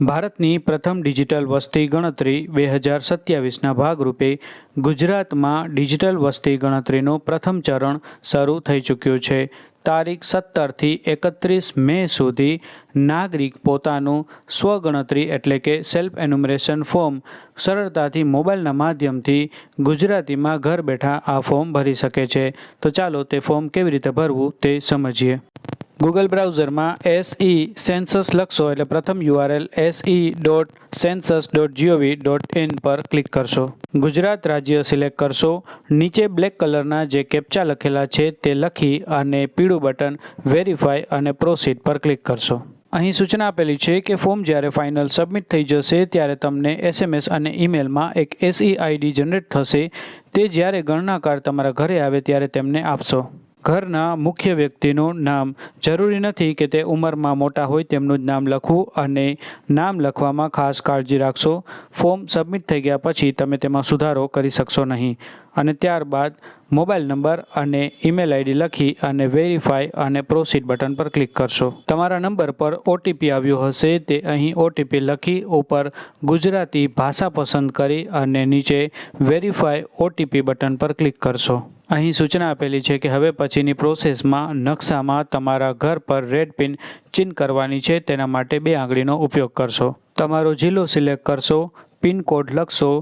ભારતની પ્રથમ ડિજિટલ વસ્તી ગણતરી 2027ના ભાગરૂપે ગુજરાતમાં ડિજિટલ વસ્તી ગણતરીનું પ્રથમ ચરણ શરૂ થઈ ચૂક્યું છે। તારીખ 17થી 31 મે સુધી નાગરિક પોતાનું સ્વગણતરી એટલે કે સેલ્ફ એન્યુમરેશન ફોર્મ સરળતાથી મોબાઈલના માધ્યમથી ગુજરાતીમાં ઘર બેઠા આ ફોર્મ ભરી શકે છે। તો ચાલો તે ફોર્મ કેવી રીતે ભરવું તે સમજીએ। ગૂગલ બ્રાઉઝરમાં SE-સેન્સસ લખશો એટલે પ્રથમ URL se.census.gov.in પર ક્લિક કરશો। ગુજરાત રાજ્ય સિલેક્ટ કરશો। નીચે બ્લેક કલરના જે કેપ્ચા લખેલા છે તે લખી અને પીળું બટન વેરીફાઈ અને પ્રોસીડ પર ક્લિક કરશો। અહીં સૂચના આપેલી છે કે ફોર્મ જ્યારે ફાઇનલ સબમિટ થઈ જશે ત્યારે તમને SMS અને ઈમેલમાં એક SE-ID જનરેટ થશે। તે જ્યારે ગણનાકાર તમારા ઘરે આવે ત્યારે તેમને આપશો। ઘરના મુખ્ય વ્યક્તિનું નામ જરૂરી નથી કે તે ઉંમરમાં મોટા હોય તેમનું જ નામ લખવું અને નામ લખવામાં ખાસ કાળજી રાખશો। ફોર્મ સબમિટ થઈ ગયા પછી તમે તેમાં સુધારો કરી શકશો નહીં અને ત્યારબાદ મોબાઈલ નંબર અને ઈમેલ ID લખી અને વેરીફાઈ અને પ્રોસીડ બટન પર ક્લિક કરશો। તમારા નંબર પર OTP આવ્યો હશે તે અહીં OTP લખી ઉપર ગુજરાતી ભાષા પસંદ કરી અને નીચે વેરીફાઈ OTP બટન પર ક્લિક કરશો। અહીં સૂચના આપેલી છે કે હવે પછીની પ્રોસેસમાં નકશામાં તમારા ઘર પર રેડ પિન ચિહ્ન કરવાની છે, તેના માટે 2 આંગળીનો ઉપયોગ કરશો। તમારો જિલ્લો સિલેક્ટ કરશો, પિન કોડ લખશો,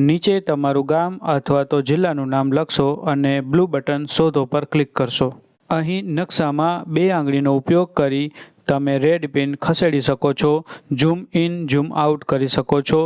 નીચે તમારું ગામ અથવા તો જિલ્લાનું નામ લખશો અને બ્લુ બટન શોધો પર ક્લિક કરશો। અહીં નકશામાં 2 આંગળીનો ઉપયોગ કરી તમે રેડ પિન ખસેડી શકો છો, ઝૂમ ઇન ઝૂમ આઉટ કરી શકો છો।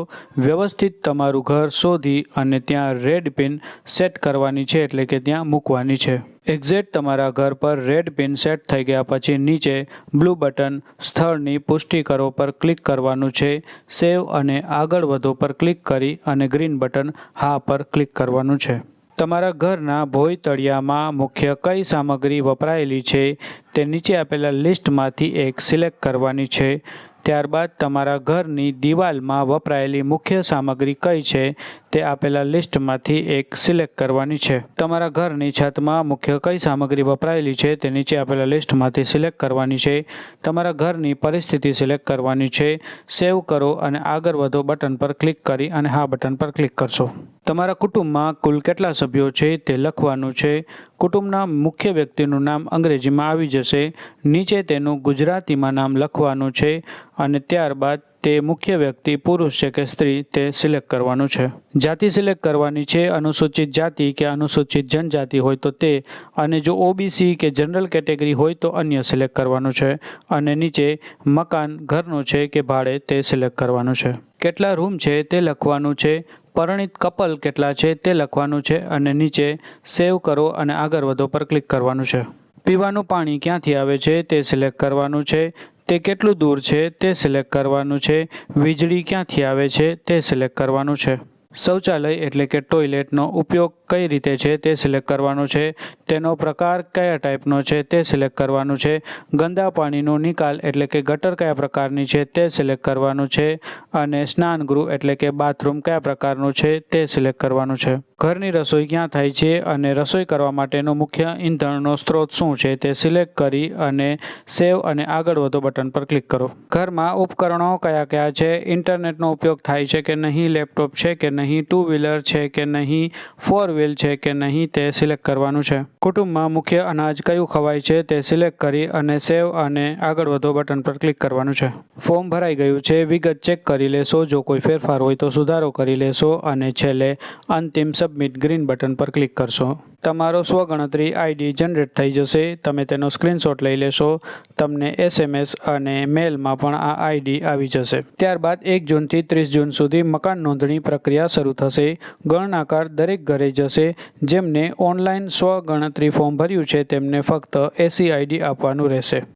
વ્યવસ્થિત તમારું ઘર શોધી અને ત્યાં રેડ પિન સેટ કરવાની છે એટલે કે ત્યાં મૂકવાની છે। એક્ઝેક્ટ તમારા ઘર પર રેડ પિન સેટ થઈ ગયા પછી નીચે બ્લુ બટન સ્થળની પુષ્ટિ કરો પર ક્લિક કરવાનું છે। સેવ અને આગળ વધો પર ક્લિક કરી અને ગ્રીન બટન હા પર ક્લિક કરવાનું છે। તમારા ઘરના ભોંય તળિયામાં મુખ્ય કઈ સામગ્રી વપરાયેલી છે તે નીચે આપેલા લિસ્ટમાંથી એક સિલેક્ટ કરવાની છે। ત્યારબાદ તમારા ઘરની દિવાલમાં વપરાયેલી મુખ્ય સામગ્રી કઈ છે તે આપેલા લિસ્ટમાંથી એક સિલેક્ટ કરવાની છે। તમારા ઘરની છતમાં મુખ્ય કઈ સામગ્રી વપરાયેલી છે તે નીચે આપેલા લિસ્ટમાંથી સિલેક્ટ કરવાની છે। તમારા ઘરની પરિસ્થિતિ સિલેક્ટ કરવાની છે। સેવ કરો અને આગળ વધો બટન પર ક્લિક કરી અને હા બટન પર ક્લિક કરશો। તમારા કુટુંબમાં કુલ કેટલા સભ્યો છે તે લખવાનું છે। કુટુંબના મુખ્ય વ્યક્તિનું નામ અંગ્રેજીમાં આવી જશે, નીચે તેનું ગુજરાતીમાં નામ લખવાનું છે અને ત્યારબાદ તે મુખ્ય વ્યક્તિ પુરુષ છે કે સ્ત્રી તે સિલેક્ટ કરવાનું છે। જાતિ સિલેક્ટ કરવાની છે, અનુસૂચિત જાતિ કે અનુસૂચિત જનજાતિ હોય તો તે, અને જો OBC કે જનરલ કેટેગરી હોય તો અન્ય સિલેક્ટ કરવાનું છે અને નીચે મકાન ઘરનું છે કે ભાડે તે સિલેક્ટ કરવાનું છે। કેટલા રૂમ છે તે લખવાનું છે। પરિણીત કપલ કેટલા છે તે લખવાનું છે અને નીચે સેવ કરો અને આગળ વધો પર ક્લિક કરવાનું છે। પીવાનું પાણી ક્યાંથી આવે છે તે સિલેક્ટ કરવાનું છે। તે કેટલું દૂર છે તે સિલેક્ટ કરવાનું છે। વીજળી ક્યાંથી આવે છે તે સિલેક્ટ કરવાનું છે। શૌચાલય એટલે કે ટોયલેટનો ઉપયોગ કઈ રીતે છે તે સિલેક્ટ કરવાનું છે। તેનો પ્રકાર કયા ટાઈપનો છે તે સિલેક્ટ કરવાનું છે। ગંદા પાણીનો નિકાલ એટલે કે ગટર કયા પ્રકારની છે તે સિલેક્ટ કરવાનું છે અને સ્નાનગૃહ એટલે કે બાથરૂમ કયા પ્રકારનું છે તે સિલેક્ટ કરવાનું છે। ઘરની રસોઈ ક્યાં થાય છે અને રસોઈ કરવા માટેનો મુખ્ય ઈંધણનો સ્ત્રોત શું છે તે સિલેક્ટ કરી અને સેવ અને આગળ વધો બટન પર ક્લિક કરો। ઘરમાં ઉપકરણો કયા કયા છે, ઇન્ટરનેટનો ઉપયોગ થાય છે કે નહીં, લેપટોપ છે કે નહીં, 2 વ્હીલર છે કે નહીં, 4 વ્હીલ છે કે નહીં તે સિલેક્ટ કરવાનું છે। કુટુંબમાં મુખ્ય અનાજ કયું ખવાય છે તે સિલેક્ટ કરી અને સેવ અને આગળ વધો બટન પર ક્લિક કરવાનું છે। ફોર્મ ભરાઈ ગયું છે, વિગત ચેક કરી લેશો, જો કોઈ ફેરફાર હોય તો સુધારો કરી લેશો અને છેલ્લે અંતિમ સબમિટ ગ્રીન બટન પર ક્લિક કરશો। તમારો સ્વગણતરી ID જનરેટ થઈ જશે। તમે તેનો સ્ક્રીનશોટ લઈ લેશો, તમને SMS અને મેલમાં પણ આ ID આવી જશે। ત્યારબાદ 1 જૂનથી 30 જૂન સુધી મકાન નોંધણી પ્રક્રિયા શરૂ થશે। ગણનાકાર દરેક ઘરે જશે। જેમને ઓનલાઈન સ્વગણતરી ફોર્મ ભર્યું છે તેમને ફક્ત SE-ID આપવાનું રહેશે।